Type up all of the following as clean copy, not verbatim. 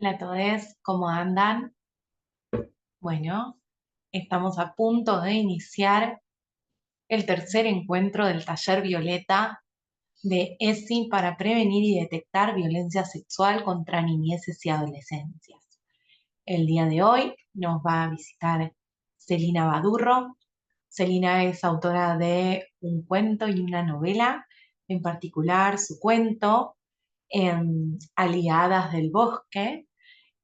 Hola a todos, ¿cómo andan? Bueno, estamos a punto de iniciar el tercer encuentro del taller Violeta de ESI para prevenir y detectar violencia sexual contra niñeces y adolescencias. El día de hoy nos va a visitar Celina Badurro. Celina es autora de un cuento y una novela, en particular su cuento Aliadas del Bosque,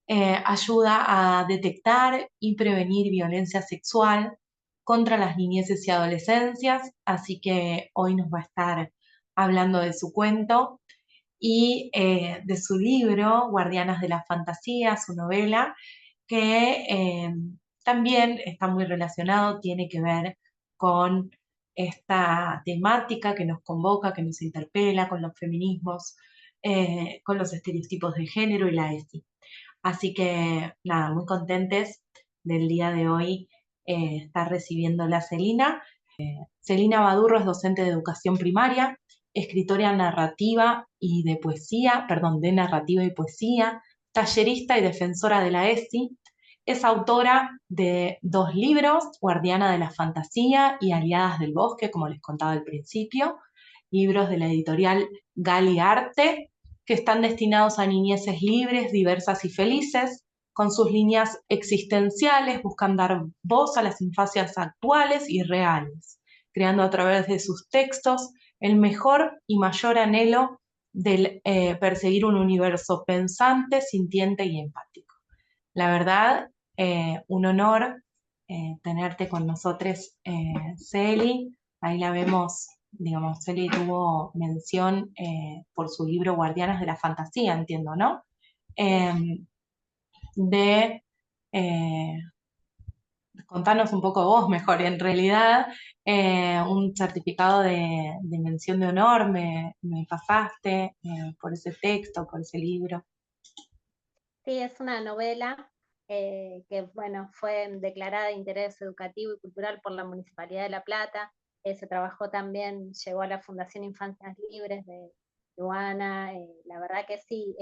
ayuda a detectar y prevenir violencia sexual contra las niñeces y adolescencias, así que hoy nos va a estar hablando de su cuento y de su libro, Guardianas de la Fantasía, su novela, que también está muy relacionado, tiene que ver con esta temática que nos convoca, que nos interpela, con los feminismos, con los estereotipos de género y la ESI. Así que nada, muy contentes del día de hoy estar recibiendo la Celina. Celina Badurro es docente de educación primaria, escritora narrativa y de poesía, perdón, de narrativa y poesía, tallerista y defensora de la ESI. Es autora de dos libros, Guardiana de la Fantasía y Aliadas del Bosque, como les contaba al principio, libros de la editorial Gali Arte, que están destinados a niñeces libres, diversas y felices. Con sus líneas existenciales buscan dar voz a las infancias actuales y reales, creando a través de sus textos el mejor y mayor anhelo de perseguir un universo pensante, sintiente y empático. La verdad, un honor tenerte con nosotros, Celi. Ahí la vemos, digamos, Celi tuvo mención por su libro Guardianas de la Fantasía, entiendo, ¿no? Sí. Eh, de eh, contarnos un poco vos mejor. En realidad, un certificado de mención de honor me pasaste por ese texto, por ese libro. Sí, es una novela que, bueno, fue declarada de interés educativo y cultural por la Municipalidad de La Plata. Se trabajó también, llegó a la Fundación Infancias Libres de Luana. La verdad que sí,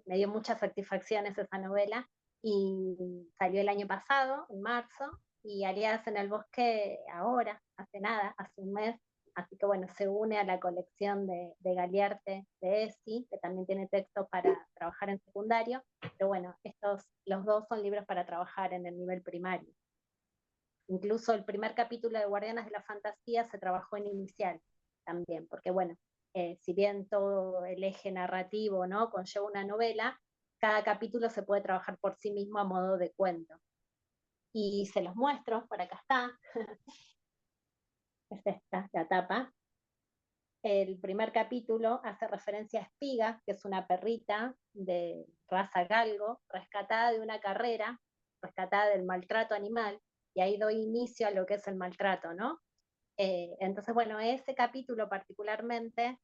me dio muchas satisfacciones esa novela y salió el año pasado, en marzo, y Aliadas en el Bosque ahora, hace nada, hace un mes. Así que bueno, se une a la colección de Galiarte de ESI, que también tiene textos para trabajar en secundario, pero bueno, los dos son libros para trabajar en el nivel primario. Incluso el primer capítulo de Guardianas de la Fantasía se trabajó en inicial también, porque bueno, si bien todo el eje narrativo, ¿no?, conlleva una novela, cada capítulo se puede trabajar por sí mismo a modo de cuento. Y se los muestro, por acá está, es esta, la tapa. El primer capítulo hace referencia a Espiga, que es una perrita de raza galgo, rescatada de una carrera, rescatada del maltrato animal, y ahí doy inicio a lo que es el maltrato, ¿no? Entonces, bueno, ese capítulo particularmente,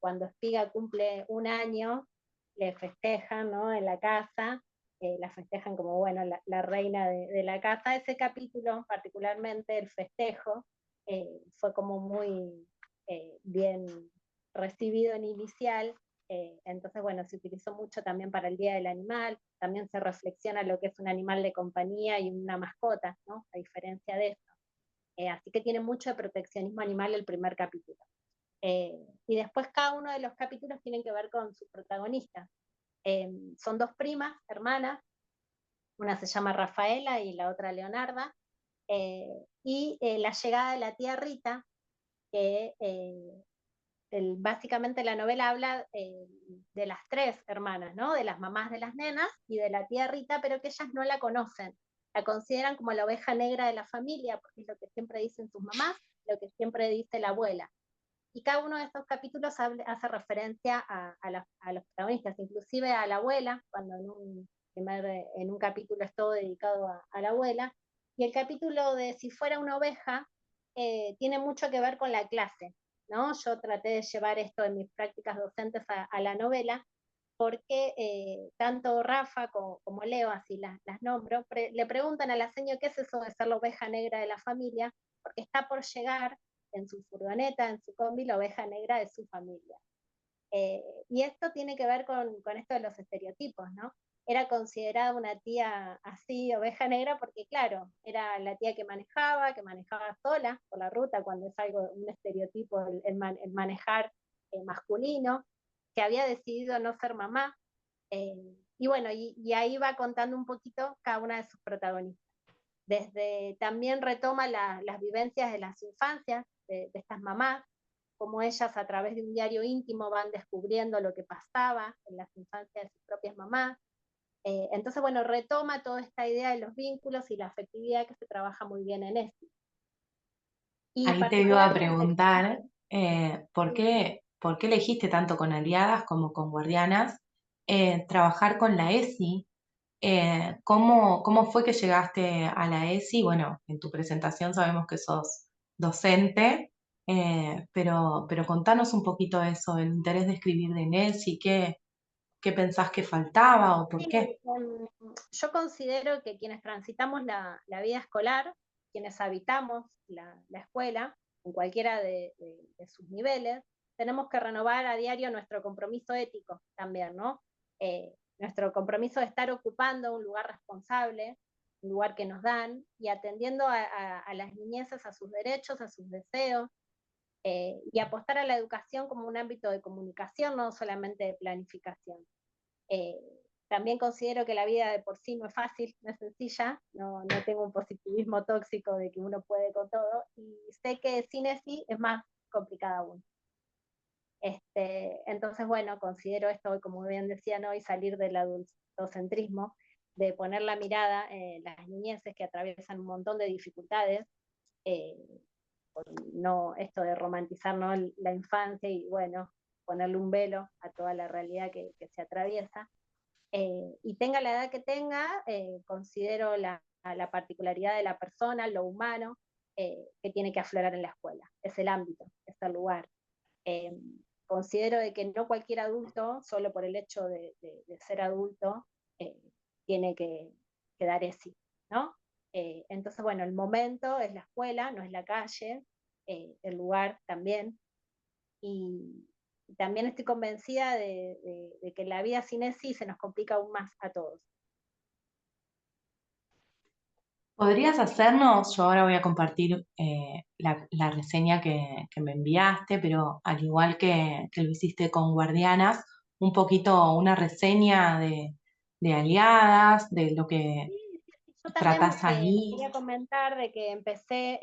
cuando Espiga cumple un año, le festejan, ¿no?, en la casa, la festejan como, bueno, la reina de la casa. Ese capítulo, particularmente el festejo, fue como muy bien recibido en inicial. Entonces, bueno, se utilizó mucho también para el Día del Animal. También se reflexiona lo que es un animal de compañía y una mascota, ¿no?, a diferencia de eso. Así que tiene mucho de proteccionismo animal el primer capítulo. Y después cada uno de los capítulos tienen que ver con su protagonista. Son dos primas, hermanas, una se llama Rafaela y la otra Leonarda, y la llegada de la tía Rita, que básicamente la novela habla de las tres hermanas, ¿no?, de las mamás de las nenas y de la tía Rita, pero que ellas no la conocen. La consideran como la oveja negra de la familia, porque es lo que siempre dicen sus mamás, lo que siempre dice la abuela. Y cada uno de estos capítulos hace referencia a los protagonistas, inclusive a la abuela, cuando en un capítulo es todo dedicado a la abuela. Y el capítulo de Si fuera una oveja tiene mucho que ver con la clase, ¿no? Yo traté de llevar esto en mis prácticas docentes a la novela, porque tanto Rafa como Leo, así las nombro, le preguntan a la seño qué es eso de ser la oveja negra de la familia, porque está por llegar en su furgoneta, en su combi, la oveja negra de su familia. Y esto tiene que ver con esto de los estereotipos, ¿no? era considerada una tía así, oveja negra, porque claro, era la tía que manejaba sola por la ruta, cuando es algo, un estereotipo el manejar masculino, que había decidido no ser mamá. eh, y bueno, y ahí va contando un poquito cada una de sus protagonistas. Desde también retoma las vivencias de las infancias de estas mamás, como ellas a través de un diario íntimo van descubriendo lo que pasaba en las infancias de sus propias mamás. Entonces, bueno, retoma toda esta idea de los vínculos y la afectividad que se trabaja muy bien en esto. Y Ahí te iba a particularmente, preguntar, sí, por qué elegiste tanto con aliadas como con guardianas trabajar con la ESI? ¿Cómo fue que llegaste a la ESI? Bueno, en tu presentación sabemos que sos docente, pero contanos un poquito eso, el interés de escribir de ESI, qué pensás que faltaba o por sí, qué. yo considero que quienes transitamos la vida escolar, quienes habitamos la escuela, en cualquiera de sus niveles, tenemos que renovar a diario nuestro compromiso ético también, ¿no? Nuestro compromiso de estar ocupando un lugar responsable, un lugar que nos dan, y atendiendo a las niñeces, a sus derechos, a sus deseos, y apostar a la educación como un ámbito de comunicación, no solamente de planificación. Eh, También considero que la vida de por sí no es fácil, no es sencilla, no tengo un positivismo tóxico de que uno puede con todo, y sé que sin ESI es más complicada aún. Entonces, bueno, considero esto, como bien decían hoy, salir del adultocentrismo, de poner la mirada en las niñeces que atraviesan un montón de dificultades, eh, no esto de romantizar, ¿no?, la infancia y, bueno, ponerle un velo a toda la realidad que se atraviesa. Y tenga la edad que tenga, considero la particularidad de la persona, lo humano, que tiene que aflorar en la escuela. Es el ámbito, es el lugar. Eh, Considero de que no cualquier adulto, solo por el hecho de ser adulto, eh, tiene que dar ESI, ¿no? Entonces, bueno, el momento es la escuela, no es la calle, el lugar también, y también estoy convencida de que la vida sin ESI se nos complica aún más a todos. ¿Podrías hacernos? Yo ahora voy a compartir la reseña que me enviaste, pero al igual que lo hiciste con Guardianas, un poquito una reseña de aliadas, de lo que Yo también tratás ahí. quería comentar de que empecé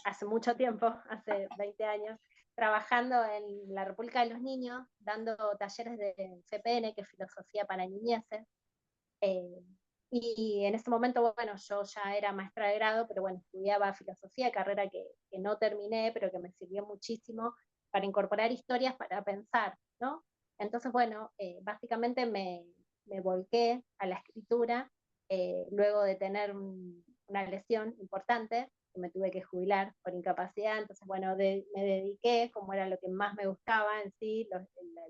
hace mucho tiempo, hace 20 años, trabajando en la República de los Niños, dando talleres de CPN, que es Filosofía para Niñeces. Eh, y en ese momento, bueno, yo ya era maestra de grado, pero bueno, estudiaba filosofía, carrera que no terminé, pero que me sirvió muchísimo para incorporar historias para pensar, ¿no? Entonces, bueno, básicamente me volqué a la escritura luego de tener una lesión importante, que me tuve que jubilar por incapacidad. Entonces, bueno, me dediqué, como era lo que más me gustaba en sí, la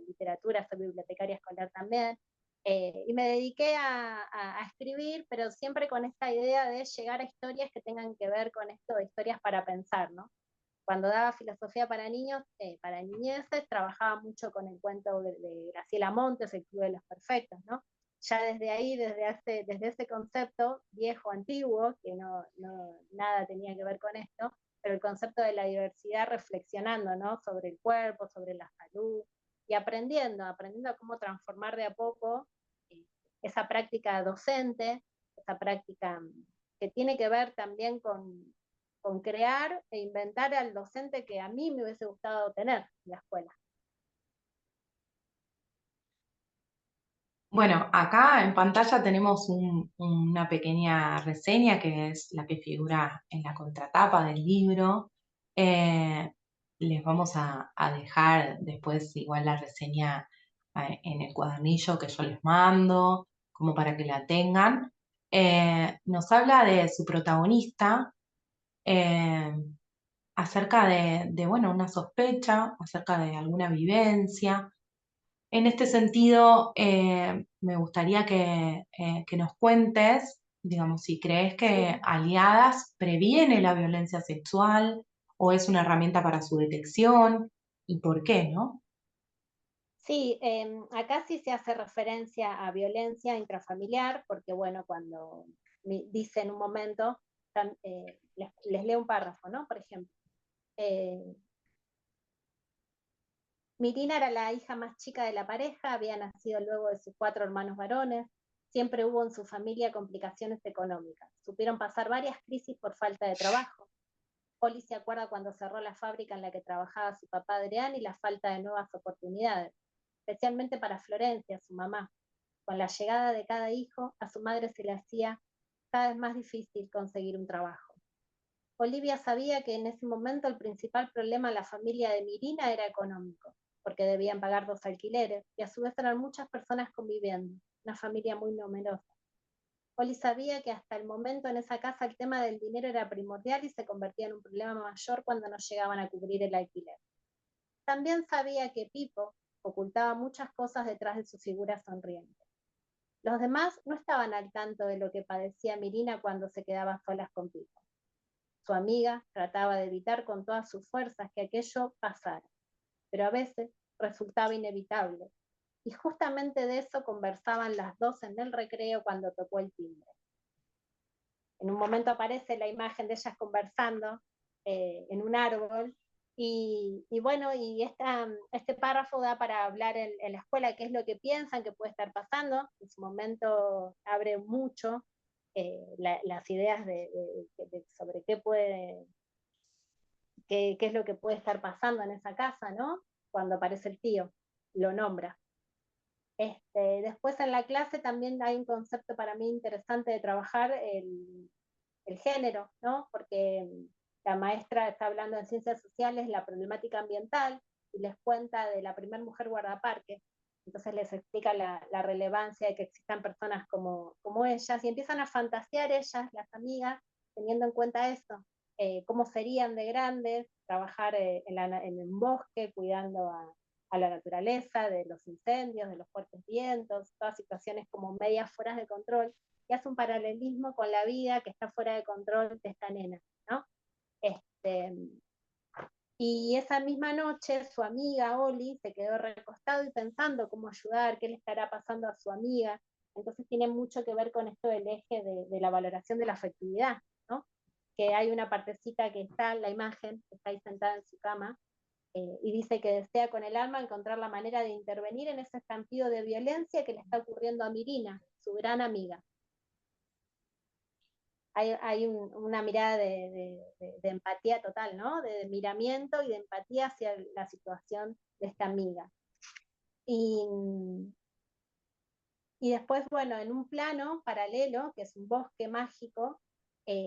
literatura, soy bibliotecaria escolar también, y me dediqué a escribir, pero siempre con esta idea de llegar a historias que tengan que ver con esto de historias para pensar, ¿no? Cuando daba filosofía para niños, para niñeces, trabajaba mucho con el cuento de Graciela Montes, El Club de los Perfectos, ¿no? Ya desde ahí, desde ese concepto viejo, antiguo, que nada tenía que ver con esto, pero el concepto de la diversidad reflexionando, ¿no?, sobre el cuerpo, sobre la salud, y aprendiendo a cómo transformar de a poco eh, esa práctica docente, esa práctica que tiene que ver también con crear e inventar al docente que a mí me hubiese gustado tener en la escuela. Bueno, acá en pantalla tenemos una pequeña reseña que es la que figura en la contratapa del libro. Les vamos a dejar después igual la reseña en el cuadernillo que yo les mando, como para que la tengan. Nos habla de su protagonista, eh, acerca bueno, una sospecha, acerca de alguna vivencia. En este sentido, me gustaría que nos cuentes, digamos, si crees que Sí. Aliadas previene la violencia sexual o es una herramienta para su detección y por qué, ¿no? Sí, acá sí se hace referencia a violencia intrafamiliar, porque bueno, cuando dice en un momento, les leo un párrafo, ¿no? Por ejemplo, eh, Mirina era la hija más chica de la pareja, había nacido luego de sus 4 hermanos varones, siempre hubo en su familia complicaciones económicas, supieron pasar varias crisis por falta de trabajo. Oli se acuerda cuando cerró la fábrica en la que trabajaba su papá Adrián y la falta de nuevas oportunidades, especialmente para Florencia, su mamá. Con la llegada de cada hijo, a su madre se le hacía cada vez más difícil conseguir un trabajo. Olivia sabía que en ese momento el principal problema en la familia de Mirina era económico, porque debían pagar 2 alquileres y a su vez eran muchas personas conviviendo, una familia muy numerosa. Oli sabía que hasta el momento en esa casa el tema del dinero era primordial y se convertía en un problema mayor cuando no llegaban a cubrir el alquiler. También sabía que Pipo ocultaba muchas cosas detrás de su figura sonriente. Los demás no estaban al tanto de lo que padecía Mirina cuando se quedaba solas con Pipo. Su amiga trataba de evitar con todas sus fuerzas que aquello pasara, pero a veces resultaba inevitable. Y justamente de eso conversaban las dos en el recreo cuando tocó el timbre. En un momento aparece la imagen de ellas conversando en un árbol y bueno, y este párrafo da para hablar en la escuela qué es lo que piensan que puede estar pasando. En su momento abre mucho las ideas sobre qué es lo que puede estar pasando en esa casa, ¿no? Cuando aparece el tío, lo nombra. Después en la clase también hay un concepto para mí interesante de trabajar, el género, ¿no? Porque la maestra está hablando en ciencias sociales, la problemática ambiental, y les cuenta de la primera mujer guardaparque. Entonces les explica la relevancia de que existan personas como ellas, y empiezan a fantasear ellas, las amigas, teniendo en cuenta eso, cómo serían de grandes, trabajar en un bosque, cuidando a la naturaleza, de los incendios, de los fuertes vientos, todas situaciones como medias fuera de control, y hace un paralelismo con la vida que está fuera de control de esta nena, ¿no? Este, y esa misma noche su amiga Oli se quedó recostado y pensando cómo ayudar, qué le estará pasando a su amiga. Entonces tiene mucho que ver con esto del eje de la valoración de la afectividad, ¿no? Que hay una partecita que está en la imagen, que está ahí sentada en su cama, y dice que desea con el alma encontrar la manera de intervenir en ese estampido de violencia que le está ocurriendo a Mirina, su gran amiga. Hay una mirada de empatía total, ¿no? De miramiento y de empatía hacia la situación de esta amiga. Y, y después, bueno, en un plano paralelo, que es un bosque mágico,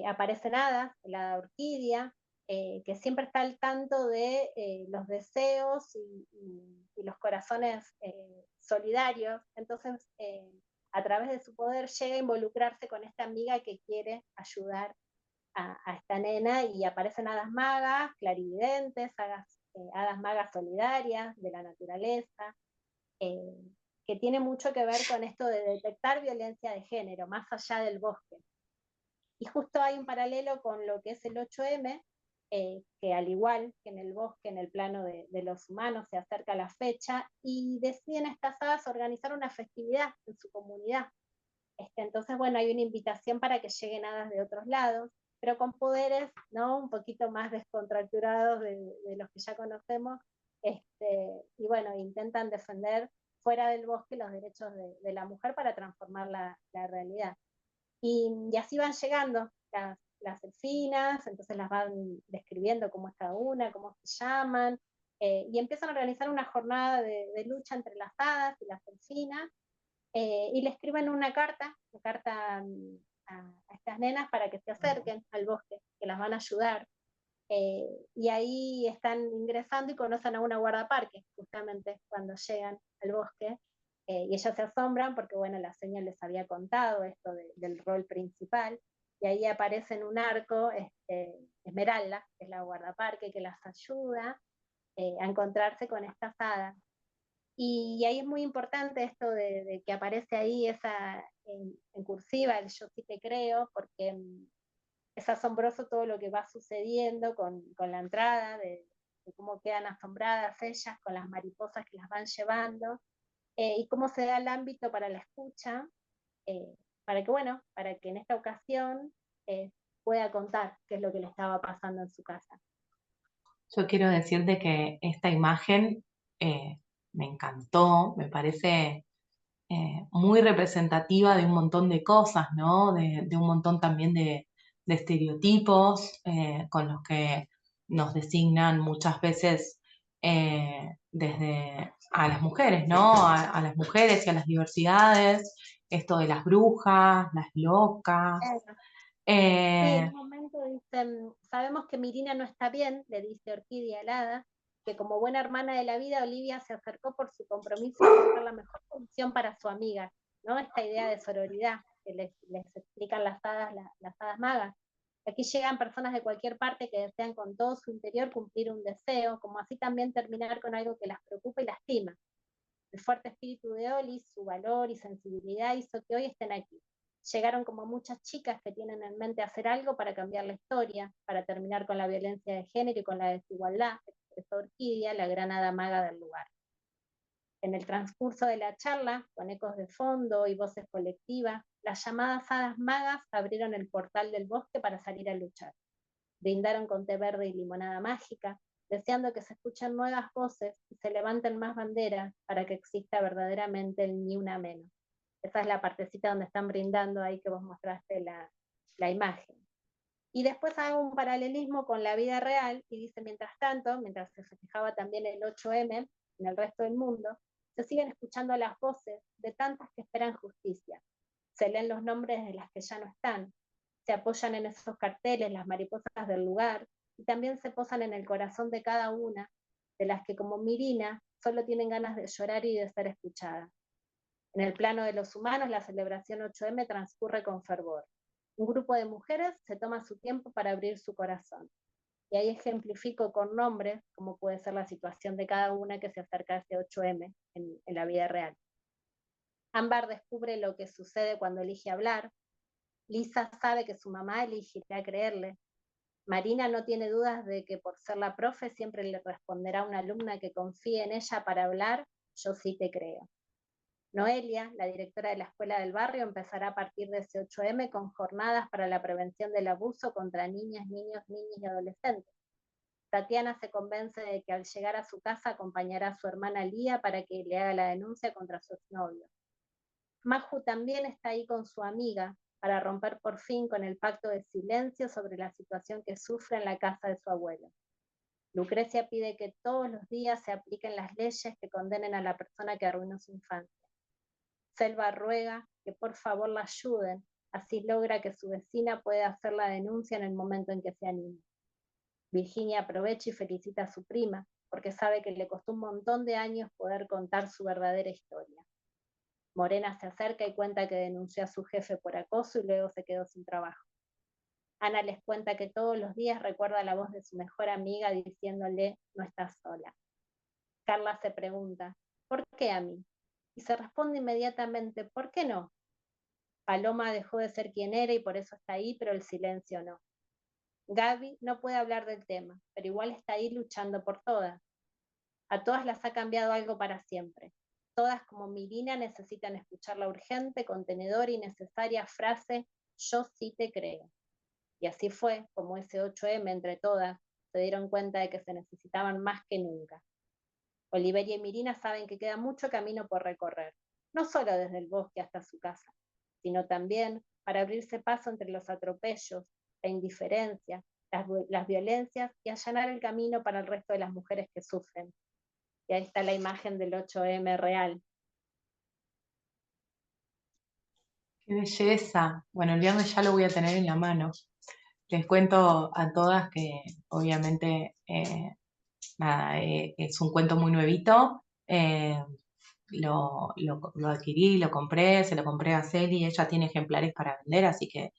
aparecen hadas, la hada orquídea, que siempre está al tanto de los deseos y los corazones solidarios. Entonces, a través de su poder llega a involucrarse con esta amiga que quiere ayudar a esta nena, y aparecen hadas magas, clarividentes, hadas magas solidarias de la naturaleza, eh, que tiene mucho que ver con esto de detectar violencia de género, más allá del bosque. Y justo hay un paralelo con lo que es el 8M, que al igual que en el bosque, en el plano de los humanos, se acerca la fecha y deciden estas hadas organizar una festividad en su comunidad. Entonces, bueno, hay una invitación para que lleguen hadas de otros lados, pero con poderes, ¿no? Un poquito más descontracturados de los que ya conocemos, y bueno, intentan defender fuera del bosque los derechos de la mujer para transformar la realidad. Y así van llegando las delfinas, entonces las van describiendo cómo es cada una, cómo se llaman, y empiezan a organizar una jornada de lucha entre las hadas y las delfinas, y le escriben una carta a estas nenas para que se acerquen al bosque, que las van a ayudar. Y ahí están ingresando y conocen a una guardaparque, justamente cuando llegan al bosque, y ellas se asombran porque, bueno, la señora les había contado esto del rol principal, y ahí aparece en un arco Esmeralda, que es la guardaparque, que las ayuda a encontrarse con estas hadas. Y ahí es muy importante esto de que aparece ahí esa en cursiva, el yo sí te creo, porque es asombroso todo lo que va sucediendo con la entrada de cómo quedan asombradas ellas con las mariposas que las van llevando, y cómo se da el ámbito para la escucha, eh, para que en esta ocasión eh, pueda contar qué es lo que le estaba pasando en su casa. Yo quiero decirte que esta imagen me encantó, me parece muy representativa de un montón de cosas, ¿no? De un montón también de estereotipos con los que nos designan muchas veces desde a las mujeres, ¿no? A las mujeres y a las diversidades, esto de las brujas, las locas. Sí, en eh, un momento dicen, sabemos que Mirina no está bien, le dice Orquídea alada, que como buena hermana de la vida, Olivia se acercó por su compromiso de buscar la mejor solución para su amiga, ¿no? Esta idea de sororidad que les explican las hadas magas. Aquí llegan personas de cualquier parte que desean con todo su interior cumplir un deseo, como así también terminar con algo que las preocupa y lastima. El fuerte espíritu de Oli, su valor y sensibilidad hizo que hoy estén aquí. Llegaron como muchas chicas que tienen en mente hacer algo para cambiar la historia, para terminar con la violencia de género y con la desigualdad, expresó Orquídea, la gran hada maga del lugar. En el transcurso de la charla, con ecos de fondo y voces colectivas, las llamadas hadas magas abrieron el portal del bosque para salir a luchar. Brindaron con té verde y limonada mágica, deseando que se escuchen nuevas voces y se levanten más banderas para que exista verdaderamente el ni una menos. Esa es la partecita donde están brindando ahí que vos mostraste la imagen. Y después hago un paralelismo con la vida real y dice, mientras tanto, mientras se festejaba también el 8M en el resto del mundo, se siguen escuchando las voces de tantas que esperan justicia. Se leen los nombres de las que ya no están, se apoyan en esos carteles las mariposas del lugar y también se posan en el corazón de cada una, de las que como Mirina solo tienen ganas de llorar y de ser escuchadas. En el plano de los humanos, la celebración 8M transcurre con fervor. Un grupo de mujeres se toma su tiempo para abrir su corazón. Y ahí ejemplifico con nombres cómo puede ser la situación de cada una que se acerca a ese 8M en la vida real. Ámbar descubre lo que sucede cuando elige hablar. Lisa sabe que su mamá elegirá creerle. Marina no tiene dudas de que por ser la profe siempre le responderá a una alumna que confíe en ella para hablar, yo sí te creo. Noelia, la directora de la escuela del barrio, empezará a partir de ese 8M con jornadas para la prevención del abuso contra niñas, niños, niñas y adolescentes. Tatiana se convence de que al llegar a su casa acompañará a su hermana Lía para que le haga la denuncia contra su exnovio. Maju también está ahí con su amiga para romper por fin con el pacto de silencio sobre la situación que sufre en la casa de su abuelo. Lucrecia pide que todos los días se apliquen las leyes que condenen a la persona que arruinó su infancia. Selva ruega que por favor la ayuden, así logra que su vecina pueda hacer la denuncia en el momento en que se anime. Virginia aprovecha y felicita a su prima, porque sabe que le costó un montón de años poder contar su verdadera historia. Morena se acerca y cuenta que denunció a su jefe por acoso y luego se quedó sin trabajo. Ana les cuenta que todos los días recuerda la voz de su mejor amiga diciéndole, no estás sola. Carla se pregunta, ¿por qué a mí? Y se responde inmediatamente, ¿por qué no? Paloma dejó de ser quien era y por eso está ahí, pero el silencio no. Gaby no puede hablar del tema, pero igual está ahí luchando por todas. A todas las ha cambiado algo para siempre. Todas como Mirina necesitan escuchar la urgente, contenedora y necesaria frase, yo sí te creo. Y así fue como ese 8M entre todas se dieron cuenta de que se necesitaban más que nunca. Oliveria y Mirina saben que queda mucho camino por recorrer, no solo desde el bosque hasta su casa, sino también para abrirse paso entre los atropellos, la indiferencia, las violencias y allanar el camino para el resto de las mujeres que sufren. Y ahí está la imagen del 8M real. Qué belleza. Bueno, el viernes ya lo voy a tener en la mano. Les cuento a todas que obviamente nada, es un cuento muy nuevito. Lo adquirí, lo compré, se lo compré a Celi, ella tiene ejemplares para vender, así que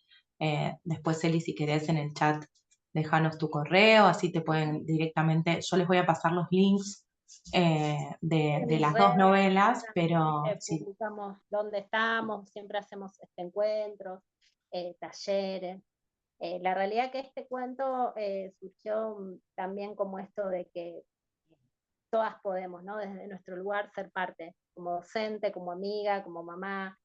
después Celi, si querés en el chat, déjanos tu correo, así te pueden directamente, yo les voy a pasar los links En de mis las dos redes novelas, pero sí, publicamos dónde estamos, siempre hacemos encuentros, talleres. La realidad que este cuento surgió también como esto de que todas podemos, ¿no? Desde nuestro lugar ser parte, como docente, como amiga, como mamá,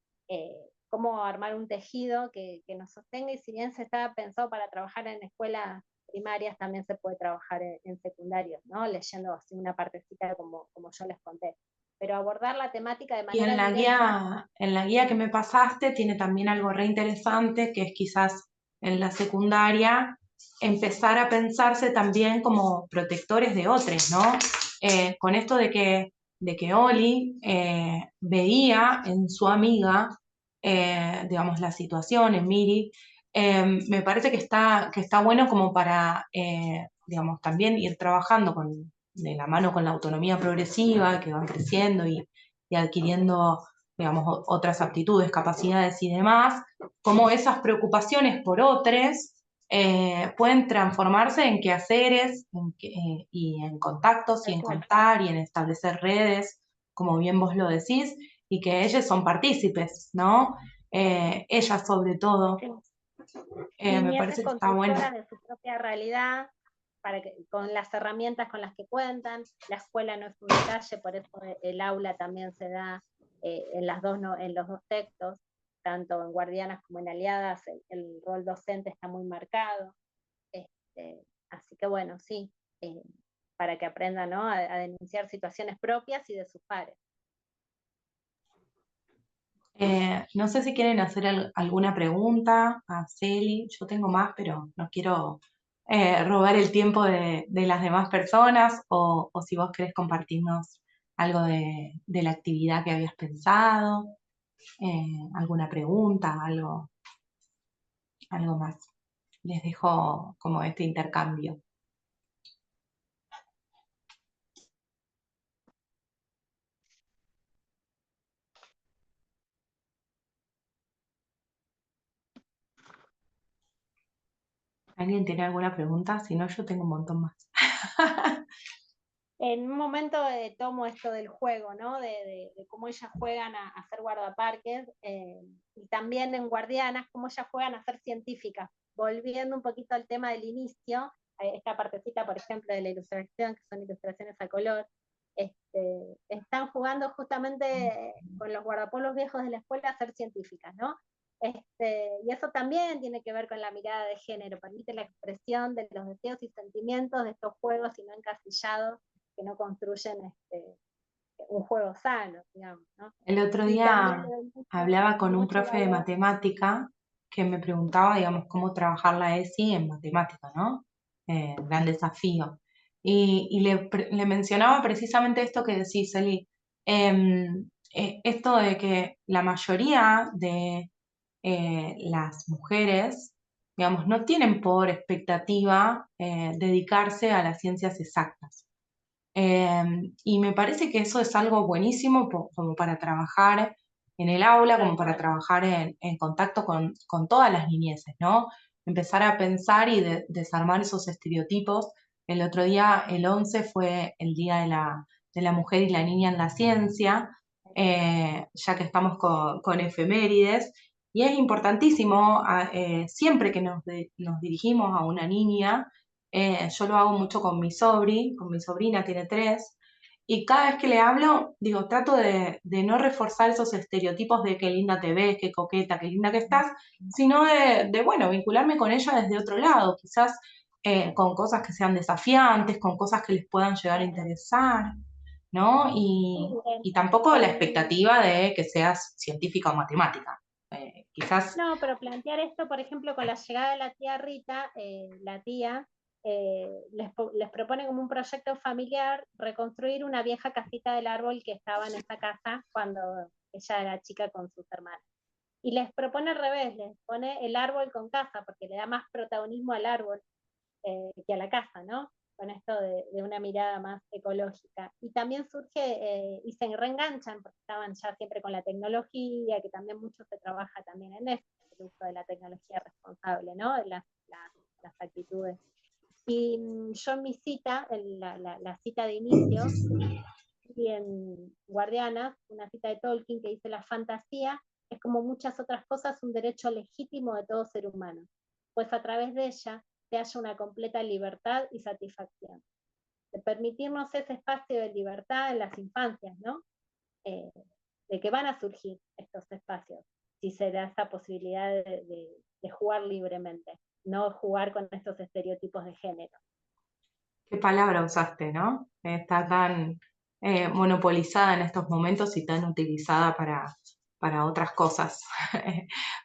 cómo armar un tejido que nos sostenga, y si bien se está pensado para trabajar en escuelas primarias, también se puede trabajar en secundarios, ¿no? Leyendo así una partecita como yo les conté. Pero abordar la temática de Y manera directa. en la guía que me pasaste tiene también algo re interesante, que es quizás en la secundaria empezar a pensarse también como protectores de otros, ¿no? Con esto de que Oli veía en su amiga, digamos, la situación, en Miri, me parece que está bueno como para, digamos, también ir trabajando de la mano con la autonomía progresiva, que van creciendo y adquiriendo, digamos, otras aptitudes, capacidades y demás, cómo esas preocupaciones por otros pueden transformarse en quehaceres y en contactos y Tal en cual. contar y en establecer redes, como bien vos lo decís, y que ellas son partícipes, ¿no? Ellas sobre todo, Sí. me Niñeces parece que está bueno. constructoras de su propia realidad, con las herramientas con las que cuentan. La escuela no es un detalle, por eso el aula también se da en los dos textos, tanto en Guardianas como en Aliadas, el rol docente está muy marcado. Así que bueno, sí, eh, para que aprendan, ¿no? A denunciar situaciones propias y de sus pares. No sé si quieren hacer alguna pregunta a Celi. Yo tengo más, pero no quiero robar el tiempo de las demás personas o si vos querés compartirnos algo de la actividad que habías pensado, alguna pregunta, algo más. Les dejo como este intercambio. ¿Alguien tiene alguna pregunta? Si no, yo tengo un montón más. En un momento tomo esto del juego, ¿no? De cómo ellas juegan a ser guardaparques, y también en Guardianas, cómo ellas juegan a ser científicas. Volviendo un poquito al tema del inicio, esta partecita, por ejemplo, de la ilustración, que son ilustraciones a color, están jugando justamente con los guardapolos viejos de la escuela a ser científicas, ¿no? Y eso también tiene que ver con la mirada de género, permite la expresión de los deseos y sentimientos de estos juegos y no encasillados, que no construyen un juego sano, digamos, ¿no? El otro Y también día le doy mucho, hablaba con un mucho profe de valor. matemática que me preguntaba, digamos, cómo trabajar la ESI en matemática, ¿no? Gran desafío. Y le mencionaba precisamente esto que decís, Eli, esto de que la mayoría de las mujeres, digamos, no tienen por expectativa dedicarse a las ciencias exactas. Y me parece que eso es algo buenísimo como para trabajar en el aula, como Tal para cual. trabajar en contacto con todas las niñeces, ¿no? Empezar a pensar y desarmar esos estereotipos. El otro día, el 11 fue el Día de la Mujer y la Niña en la Ciencia, ya que estamos con efemérides, y es importantísimo, siempre que nos dirigimos a una niña, yo lo hago mucho con mi sobrina tiene 3, y cada vez que le hablo, digo, trato de no reforzar esos estereotipos de qué linda te ves, qué coqueta, qué linda que estás, sino bueno, vincularme con ella desde otro lado, quizás con cosas que sean desafiantes, con cosas que les puedan llegar a interesar, ¿no? Sí, Y tampoco la en expectativa de que seas científica o matemática. Quizás No, pero plantear esto, por ejemplo, con la llegada de la tía Rita, la tía les propone como un proyecto familiar reconstruir una vieja casita del árbol que estaba en esa casa cuando ella era chica con sus hermanas. Y les propone al revés, les pone el árbol con casa, porque le da más protagonismo al árbol que a la casa, ¿no? Con esto de una mirada más ecológica. Y también surge, y se reenganchan, porque estaban ya siempre con la tecnología, que también mucho se trabaja también en eso, el uso de la tecnología responsable, ¿no? Las actitudes. Y yo en mi cita, la cita de inicio, y en Guardianas, una cita de Tolkien que dice: la fantasía es como muchas otras cosas un derecho legítimo de todo ser humano. pues a través de ella se haya una completa libertad y satisfacción. De permitirnos ese espacio de libertad en las infancias, ¿no? Eh, de que van a surgir estos espacios, si se da esa posibilidad de jugar libremente, no jugar con estos estereotipos de género. Qué palabra usaste, ¿no? Está tan monopolizada en estos momentos y tan utilizada para otras cosas,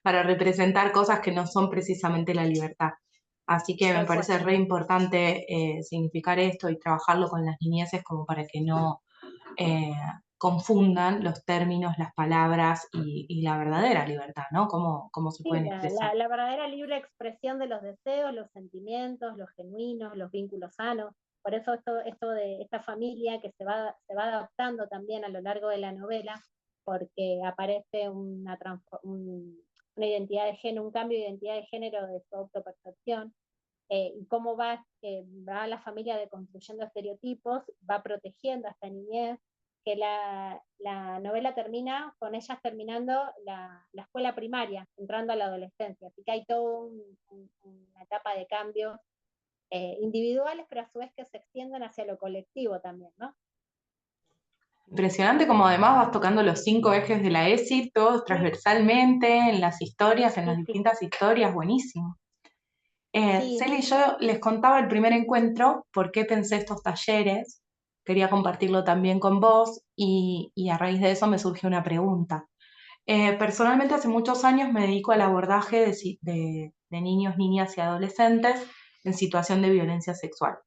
para representar cosas que no son precisamente la libertad. Así que me Tal cual. parece re importante significar esto y trabajarlo con las niñeces como para que no eh, confundan los términos, las palabras y la verdadera libertad, ¿no? Cómo se Sí, pueden expresar. la verdadera libre expresión de los deseos, los sentimientos, los genuinos, los vínculos sanos. Por eso esto de esta familia que se va adaptando también a lo largo de la novela, porque aparece una identidad de género, un cambio de identidad de género de su autopercepción, y cómo va la familia deconstruyendo estereotipos, va protegiendo a esta niñez, que la novela termina con ellas terminando la escuela primaria, entrando a la adolescencia. Así que hay toda una etapa de cambios individuales, pero a su vez que se extienden hacia lo colectivo también, ¿no? Impresionante como además vas tocando los 5 ejes de la ESI, todos Sí, transversalmente, en las historias, en las sí, sí. distintas historias, buenísimo. Sí, Celi, yo les contaba el primer encuentro, por qué pensé estos talleres, quería compartirlo también con vos y a raíz de eso me surgió una pregunta. Personalmente hace muchos años me dedico al abordaje de niños, niñas y adolescentes en situación de violencia sexual.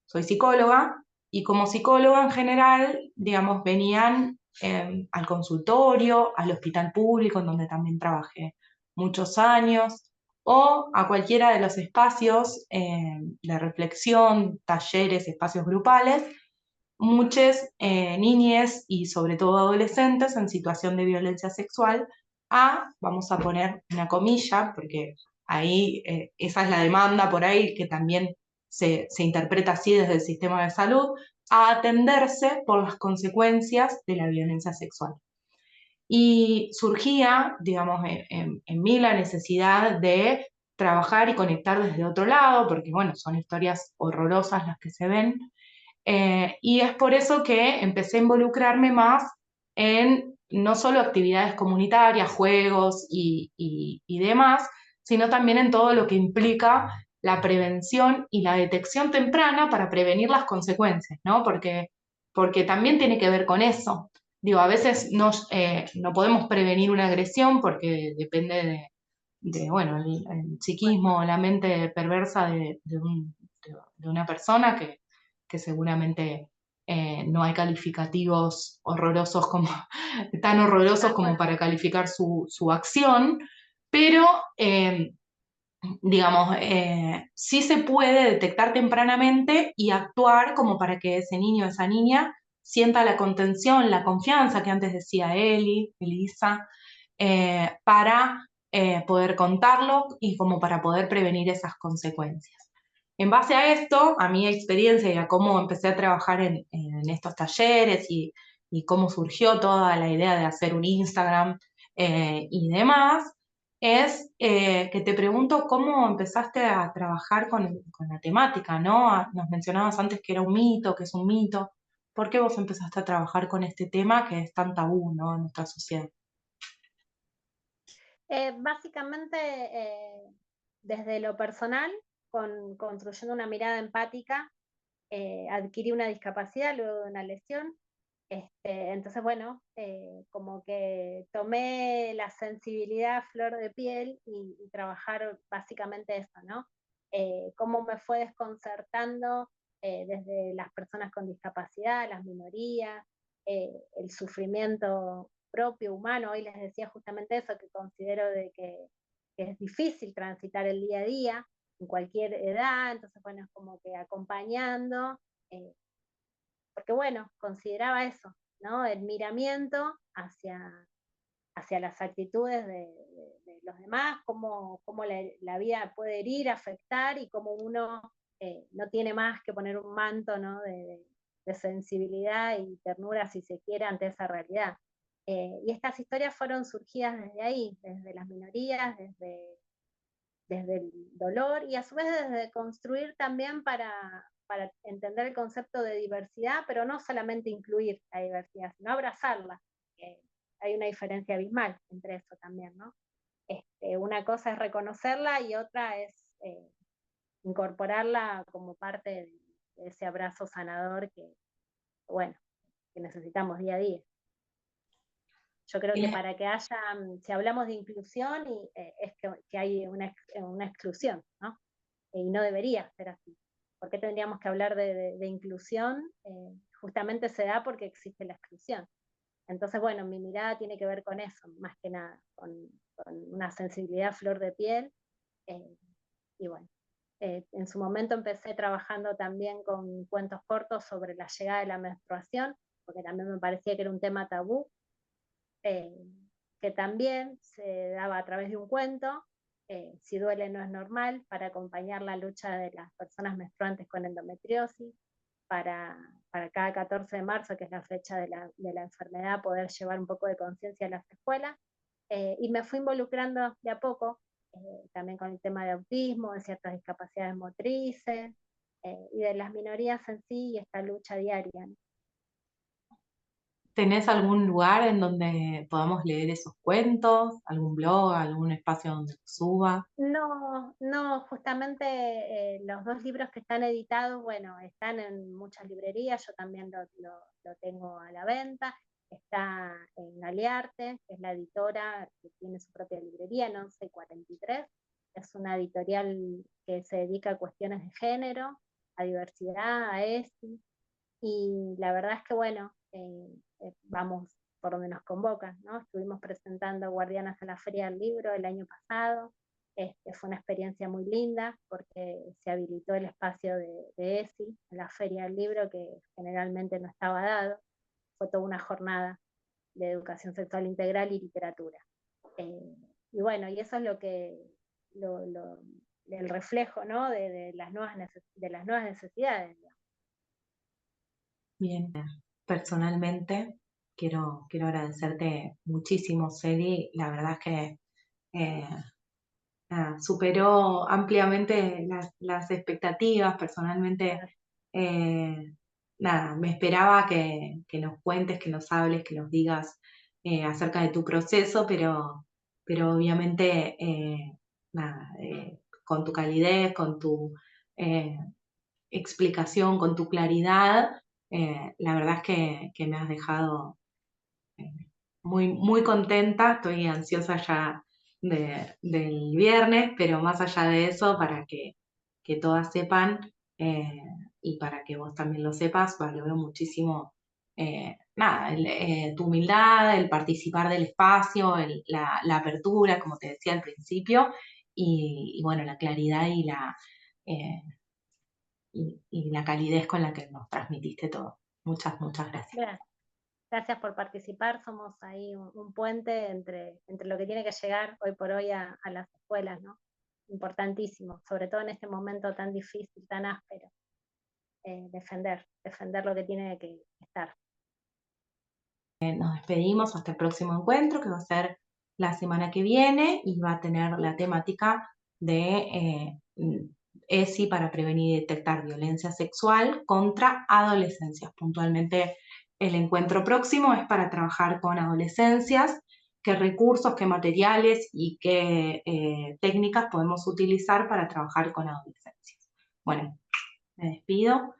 Soy psicóloga y como psicóloga en general, digamos, venían al consultorio, al hospital público, en donde también trabajé muchos años, o a cualquiera de los espacios de reflexión, talleres, espacios grupales, muchas niñas y sobre todo adolescentes en situación de violencia sexual vamos a poner una comilla, porque ahí esa es la demanda por ahí que también se interpreta así desde el sistema de salud, a atenderse por las consecuencias de la violencia sexual. Y surgía, digamos, en mí la necesidad de trabajar y conectar desde otro lado, porque bueno, son historias horrorosas las que se ven, y es por eso que empecé a involucrarme más en no solo actividades comunitarias, juegos y demás, sino también en todo lo que implica la prevención y la detección temprana para prevenir las consecuencias, ¿no? Porque también tiene que ver con eso. Digo, a veces no podemos prevenir una agresión porque depende bueno, el psiquismo, la mente perversa de una persona que seguramente no hay calificativos horrorosos como, tan horrorosos tal como cual. para calificar su acción, pero digamos, sí se puede detectar tempranamente y actuar como para que ese niño o esa niña sienta la contención, la confianza que antes decía Elisa, para poder contarlo y como para poder prevenir esas consecuencias. En base a esto, a mi experiencia y a cómo empecé a trabajar en estos talleres y cómo surgió toda la idea de hacer un Instagram y demás, es que te pregunto cómo empezaste a trabajar con la temática, ¿no? Nos mencionabas antes que era un mito, que es un mito. ¿Por qué vos empezaste a trabajar con este tema que es tan tabú, ¿no? En nuestra sociedad. Básicamente, desde lo personal, construyendo una mirada empática, adquirí una discapacidad luego de una lesión. Entonces, bueno, como que tomé la sensibilidad a flor de piel y trabajar básicamente eso, ¿no? Cómo me fue desconcertando desde las personas con discapacidad, las minorías, el sufrimiento propio, humano. Hoy les decía justamente eso, que considero que es difícil transitar el día a día en cualquier edad, entonces, bueno, es como que acompañando. Eh, Porque bueno, consideraba eso, ¿no? El miramiento hacia las actitudes de los demás, cómo la vida puede herir, afectar y cómo uno no tiene más que poner un manto, ¿no? de sensibilidad y ternura, si se quiere, ante esa realidad. Y estas historias fueron surgidas desde ahí, desde las minorías, desde desde el dolor y a su vez desde construir también para entender el concepto de diversidad, pero no solamente incluir la diversidad, sino abrazarla. Hay una diferencia abismal entre eso también, ¿no? Una cosa es reconocerla y otra es incorporarla como parte de ese abrazo sanador bueno, que necesitamos día a día. Yo creo que para que haya, si hablamos de inclusión, es que hay una exclusión, ¿no? Y no debería ser así. ¿Por qué tendríamos que hablar de inclusión? Justamente se da porque existe la exclusión. Entonces, bueno, mi mirada tiene que ver con eso, más que nada, con una sensibilidad flor de piel. Y bueno, en su momento empecé trabajando también con cuentos cortos sobre la llegada de la menstruación, porque también me parecía que era un tema tabú, eh, que también se daba a través de un cuento, Si duele no es normal, para acompañar la lucha de las personas menstruantes con endometriosis, para cada 14 de marzo, que es la fecha de la enfermedad, poder llevar un poco de conciencia a las escuelas. Y me fui involucrando de a poco, también con el tema de autismo, de ciertas discapacidades motrices, y de las minorías en sí, y esta lucha diaria, ¿no? ¿Tenés algún lugar en donde podamos leer esos cuentos? ¿Algún blog, algún espacio donde los suba? No, no, justamente los dos libros que están editados, bueno, están en muchas librerías, yo también lo tengo a la venta, está en Galearte, que es la editora que tiene su propia librería en 1143, es una editorial que se dedica a cuestiones de género, a diversidad, a ESI, y la verdad es que bueno, vamos por donde nos convocan, ¿no? Estuvimos presentando Guardianas a la Feria del Libro el año pasado. Fue una experiencia muy linda porque se habilitó el espacio de ESI en la Feria del Libro, que generalmente no estaba dado. Fue toda una jornada de educación sexual integral y literatura. Y bueno, y eso es el reflejo, ¿no? de las nuevas necesidades. Bien, personalmente quiero agradecerte muchísimo, Celi. La verdad es que eh, superó ampliamente las expectativas. Personalmente, eh, nada, me esperaba que nos cuentes, que nos hables, que nos digas acerca de tu proceso, pero obviamente, nada, con tu calidez, con tu eh, explicación, con tu claridad, la verdad es que me has dejado eh, muy, muy contenta. Estoy ansiosa ya del viernes, pero más allá de eso, para que todas sepan, y para que vos también lo sepas, valoro muchísimo nada, tu humildad, el participar del espacio, la apertura, como te decía al principio, y bueno, la claridad eh, y la calidez con la que nos transmitiste todo. Muchas, muchas gracias. Gracias. Gracias por participar, somos ahí un puente entre lo que tiene que llegar hoy por hoy a las escuelas, ¿no? Importantísimo, sobre todo en este momento tan difícil, tan áspero, defender lo que tiene que estar. Nos despedimos hasta el próximo encuentro, que va a ser la semana que viene y va a tener la temática de ESI para prevenir y detectar violencia sexual contra adolescencias. Puntualmente, el encuentro próximo es para trabajar con adolescencias, qué recursos, qué materiales y qué técnicas podemos utilizar para trabajar con adolescencias. Bueno, me despido.